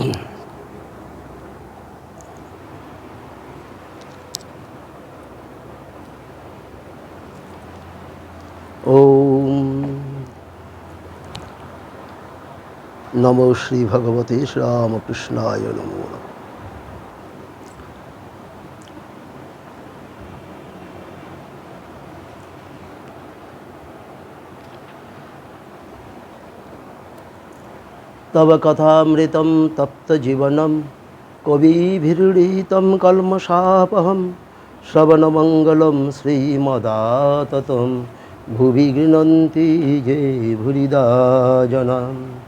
Om Namo Shree Bhagavate Shree Ramakrishna Namo. Tava kathamritam tapta jivanam Kavibhiritam kalmasapaham Shravanamangalam Srimadaatatam Bhuvi Grinanti Je Bhurida Janam.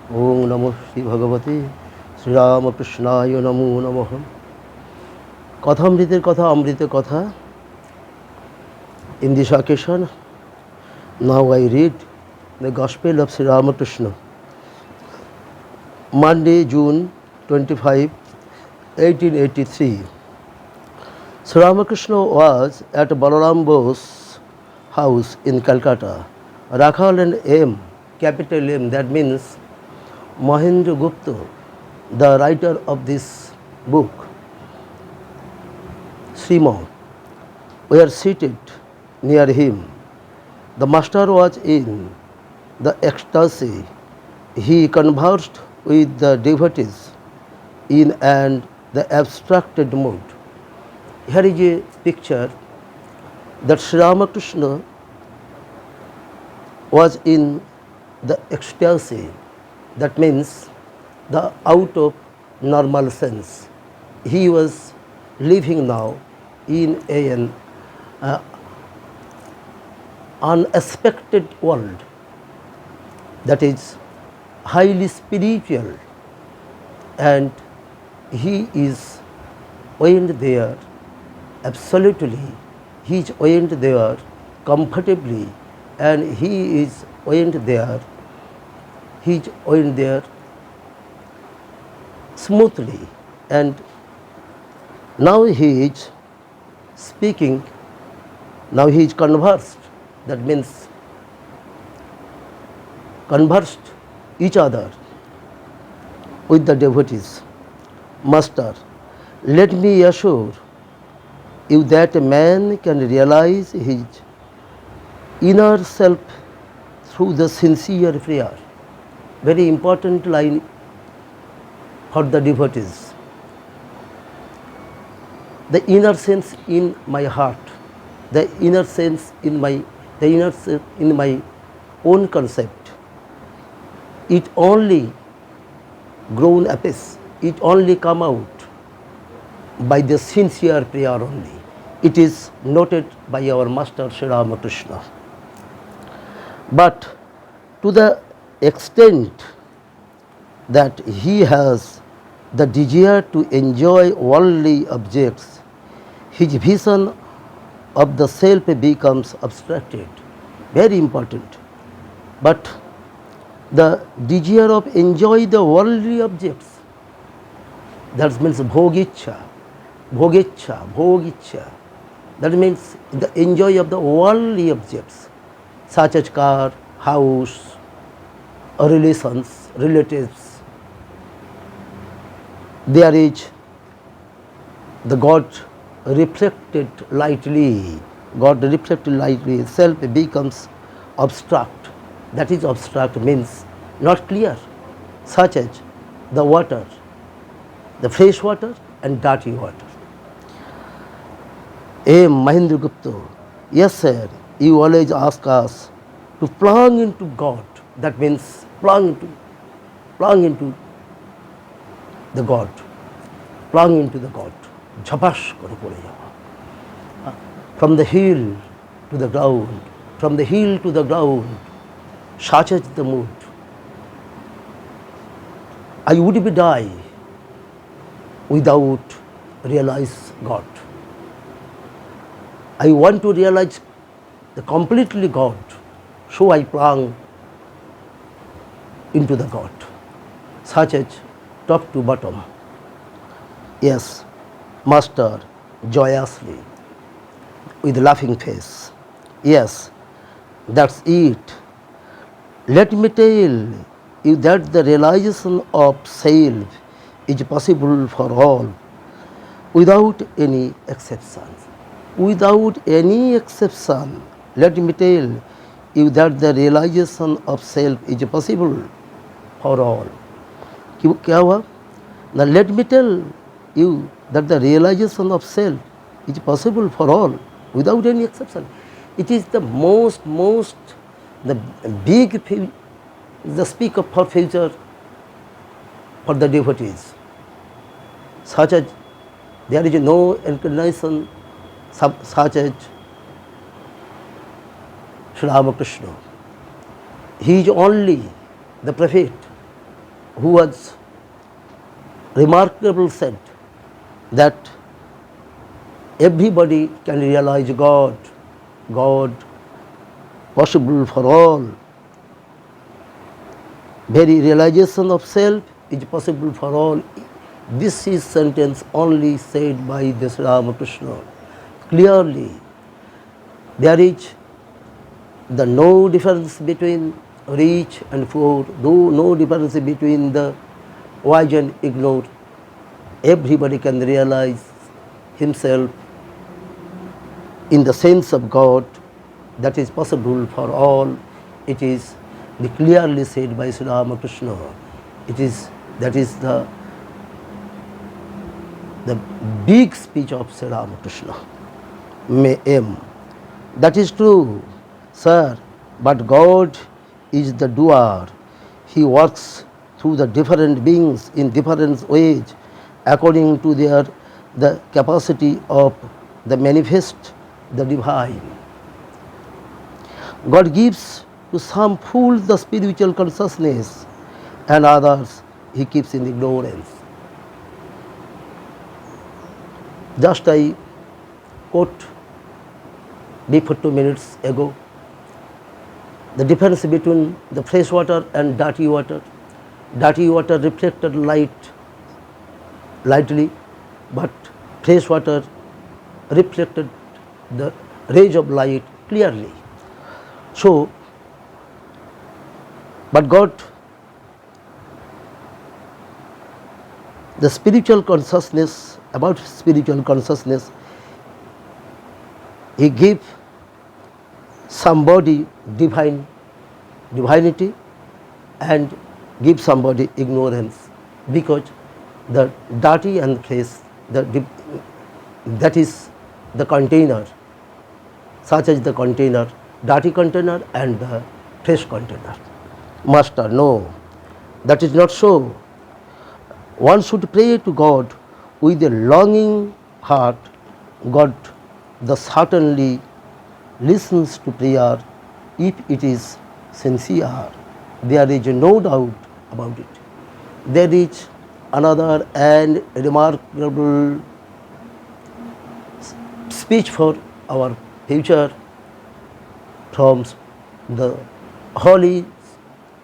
Om Namo Shri Bhagavate Sri Ramakrishna Namo Namaha. Kathamritir Katha Amrita Katha. In this occasion, now I read the Gospel of Sri Ramakrishna. Monday, June 25, 1883. Sri Ramakrishna was at Balaram Bose's house in Calcutta. Rakhal and M, capital M, that means Mahendra Gupta, the writer of this book, Srima, were seated near him. The master was in the ecstasy. He conversed with the devotees in and the abstracted mood. Here is a picture that Sri Ramakrishna was in the ecstasy. That means the out of normal sense. He was living now in an unexpected world that is highly spiritual, and he is went there absolutely. He is went there comfortably, and he is went there. He went there smoothly, and now he is speaking. Now he is conversed. That means conversed each other with the devotees. Master, let me assure you that a man can realize his inner self through the sincere prayer. Very important line for the devotees. The inner sense in my heart, the inner sense in my own concept, it only grown apace, it only come out by the sincere prayer only. It is noted by our Master Sri Ramakrishna. But to the extent that he has the desire to enjoy worldly objects, his vision of the self becomes abstracted. Very important. But the desire of enjoy the worldly objects, that means bhogicha, bhogicha. That means the enjoy of the worldly objects, such as car, house, relations, relatives. There is the God reflected lightly. God reflected lightly. Self becomes abstract. That is abstract means not clear, such as the water, the fresh water and dirty water. Mahendra Gupta, yes sir, you always ask us to plunge into God. That means plunge into the God. Plunge into the God. Jhapash kore pore jawa. From the hill to the ground, from the hill to the ground, such as the mood. I would be die without realize God. I want to realize the completely God, so I plunge into the God, such as top to bottom. Yes, Master, joyously, with laughing face. Yes, that's it. Let me tell you that the realization of self is possible for all without any exceptions. Without any exception, let me tell you that the realization of self is possible for all. क्या हुआ? Now let me tell you that the realization of self is possible for all without any exception. It is the the big, the speak of for future for the devotees, such as there is no incarnation such as Shree Ramakrishna. He is only the prophet who was remarkable said that everybody can realize God possible for all. Very realization of self is possible for all. This is sentence only said by the Shree Ramakrishna. Clearly, there is no difference between rich and poor, no difference between the wise and ignorant. Everybody can realize himself in the sense of God. That is possible for all. It is clearly said by Shree Ramakrishna. That is the big speech of Shree Ramakrishna. M. That is true, sir, but God is the doer. He works through the different beings in different ways according to the capacity of the manifest the divine. God gives to some fools the spiritual consciousness and others he keeps in ignorance. Just I quote before 2 minutes ago the difference between the fresh water and dirty water. Dirty water reflected lightly, but fresh water reflected the rays of light clearly. So, but God, the spiritual consciousness, about spiritual consciousness, He gave somebody divinity and give somebody ignorance, because the dirty and fresh, that is the container, such as the container, dirty container and the fresh container. Master, no, that is not so. One should pray to God with a longing heart. God certainly listens to prayer if it is sincere. There is no doubt about it. There is another and remarkable speech for our future from the holy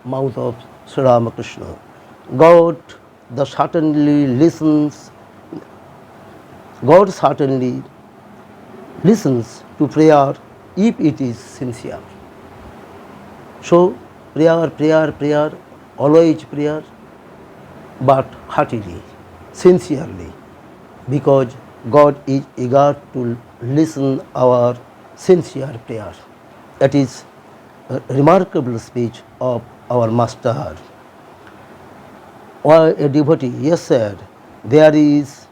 mouth of Shree Ramakrishna. God certainly listens to prayer if it is sincere. So prayer, always prayer, but heartily, sincerely, because God is eager to listen our sincere prayer. That is a remarkable speech of our Master. Or a devotee, yes sir, there is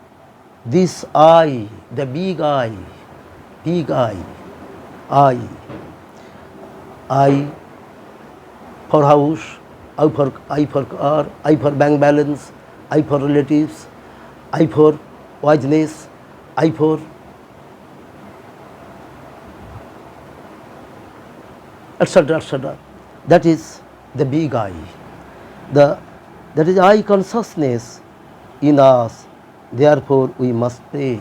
this I, the big I, I for house, I for car, I for bank balance, I for relatives, I for wiseness, I for etc., etc. That is the big I. That is I consciousness in us, therefore we must pray.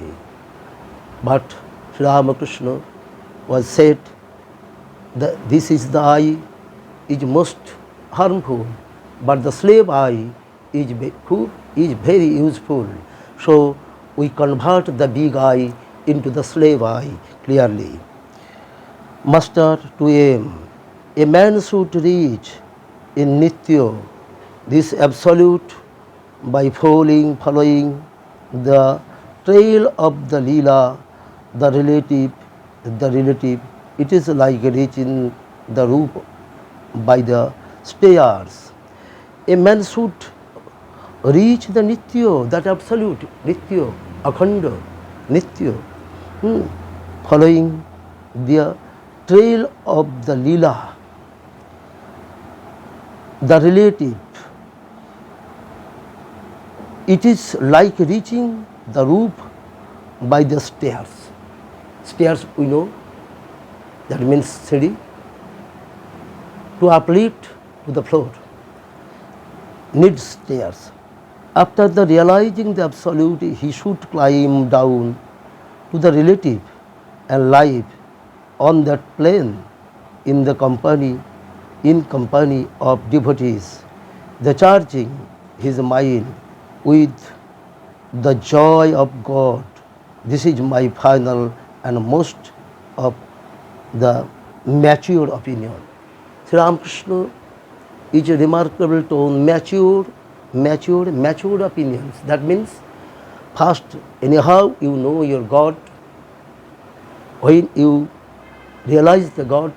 But Shree Ramakrishna was said that this is the I is most harmful, but the slave I is very useful. So we convert the big I into the slave I clearly. Master to aim, a man should reach in Nitya this absolute by following the trail of the Leela, the relative, it is like reaching the roof by the stairs. A man should reach the Nitya, that absolute Nitya, Akhanda, Nitya, following the trail of the Leela, the relative. It is like reaching the roof by the stairs. Stairs, we know, that means Shree, to uplift to the floor, needs stairs. After the realizing the absolute, he should climb down to the relative and live on that plane in company of devotees, the charging his mind with the joy of God. This is my final and most of the mature opinion. Sri Ramakrishna is a remarkable tone, mature opinions. That means first, anyhow, you know your God. When you realize the God,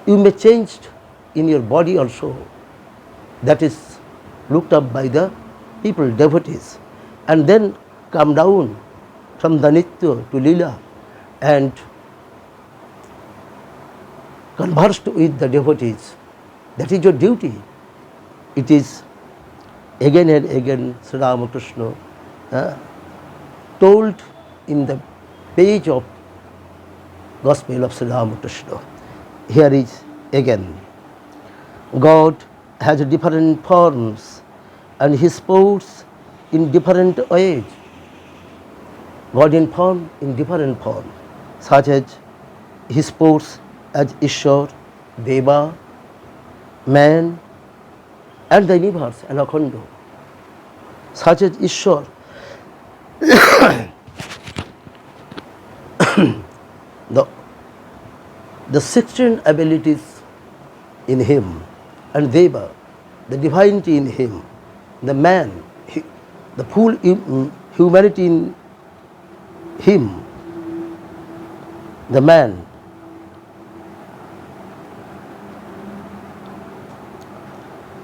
you may change in your body also. That is looked up by the people, devotees, and then come down from the Nitya to Leela and conversed with the devotees. That is your duty. It is again and again Sri Ramakrishna told in the page of Gospel of Sri Ramakrishna. Here is again, God has different forms and He sports in different ways. God in form, in different form, such as He sports as Ishwar, Deva, man, and the universe and Akhanda. Such as Ishwar, the 16 abilities in him, and Deva, the divinity in him, the man, the full humanity in him, the man.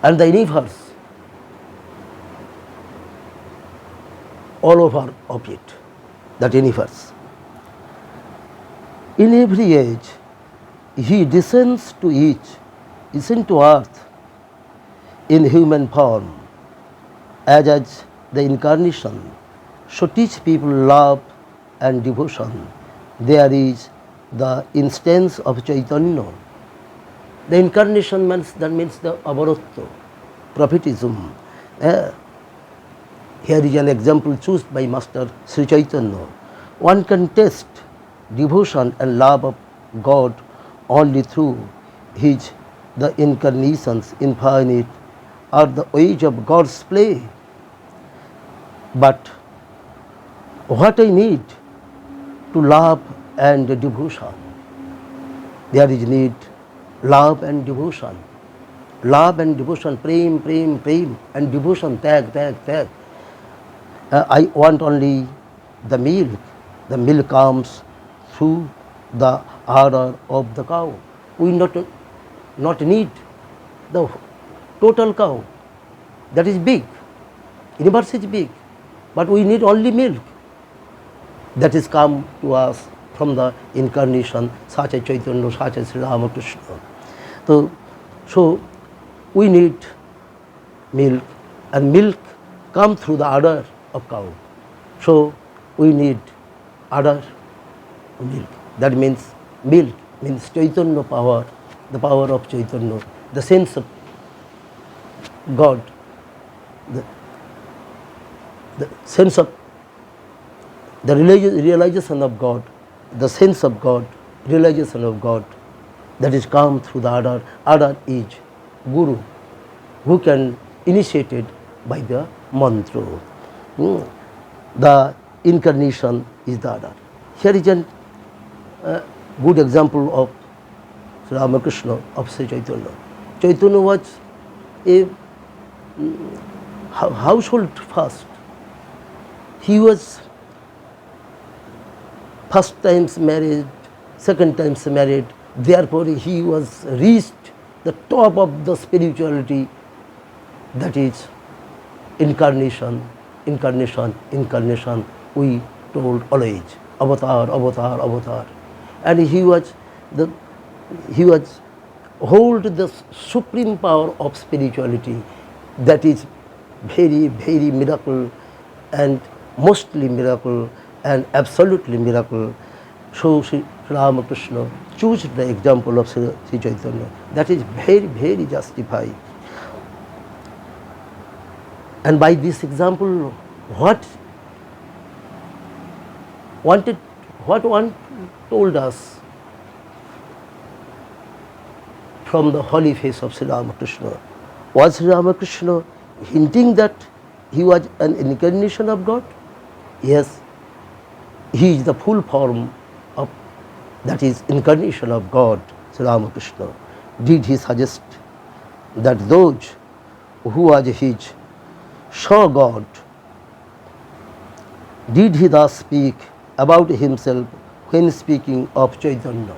And the universe, all over of it, that universe. In every age, He descends to earth in human form, as the incarnation. So teach people love and devotion. There is the instance of Chaitanya. The incarnation means the avaratva, prophetism. Here is an example chosen by Master Sri Chaitanya. One can test devotion and love of God only through the incarnations, infinite, or the age of God's play. But what I need to love and devotion, there is need love and devotion. Love and devotion, prem, and devotion, tag. I want only the milk. The milk comes through the udder of the cow. We not need the total cow. That is big. Universe is big. But we need only milk. That is come to us from the incarnation, such as Chaitanya, such as Sri Ramakrishna. So we need milk, and milk comes through the udder of cow. So we need udder milk. That means milk means Chaitanya power, the power of Chaitanya, the sense of God, the sense of the realization of God, the sense of God, realization of God, that is come through the udder. Udder is Guru, who can initiate it by the mantra. The incarnation is the udder. Here is a good example of Sri Ramakrishna, of Sri Chaitanya. Chaitanya was a household first. He was first times married, second times married, therefore he was reached the top of the spirituality, that is incarnation, incarnation, incarnation. We told always, avatar, avatar, avatar. And he was hold the supreme power of spirituality, that is very, very miracle, and mostly miracle, and absolutely miracle. So Sri Ramakrishna chose the example of Sri Chaitanya. That is very, very justified. And by this example, what one told us from the holy face of Sri Ramakrishna, was Sri Ramakrishna hinting that he was an incarnation of God? Yes, he is the full form of, that is incarnation of God, Sri Ramakrishna. Did he suggest that those who was his saw God? Did he thus speak about himself when speaking of Chaitanya?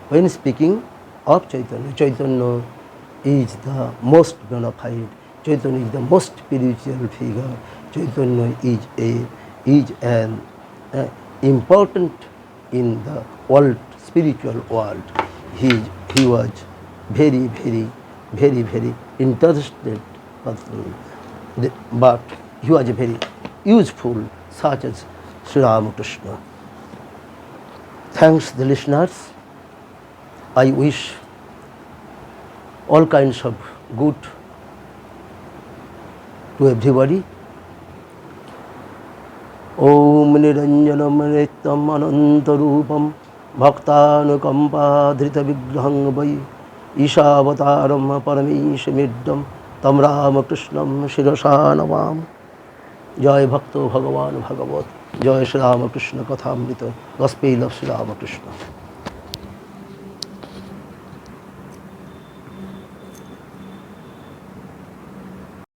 When speaking of Chaitanya, Chaitanya is the most bona fide, Chaitanya is the most spiritual figure, Chaitanya is an important in the world, spiritual world. He was very, very, very, very interested person, but he was very useful, such as Sri Ramakrishna. Thanks the listeners. I wish all kinds of good to everybody. Om Niranjanam Nityam Anantarupam Bhaktanukampa Dhrita Vigraham Vai Ishavataram Parameshamiddam Tam Ramakrishnam Shirasa Navam. Jai Bhakto Bhagavan Bhagavat. Jai Sri Ramakrishna Kathamrita. Gospel of Sri Ramakrishna.